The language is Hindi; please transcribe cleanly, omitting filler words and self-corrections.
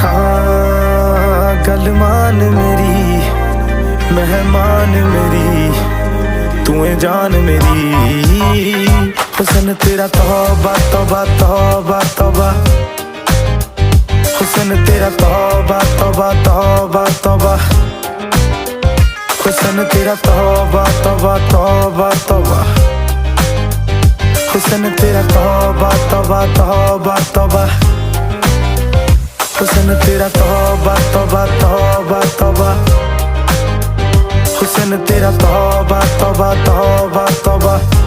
हाँ गल मान मेरी मेहमान मेरी तू है जान मेरी हुस्न तेरा तौबा तौबा तौबा तौबा हुस्न तेरा तौबा तौबा तौबा तौबा हुस्न तेरा तौबा तौबा तौबा तौबा हुस्न तेरा तौबा तौबा तौबा तौबा हुस्न तेरा तौबा तौबा तौबा तौबा हुस्न तेरा तौबा तौबा तौबा तौबा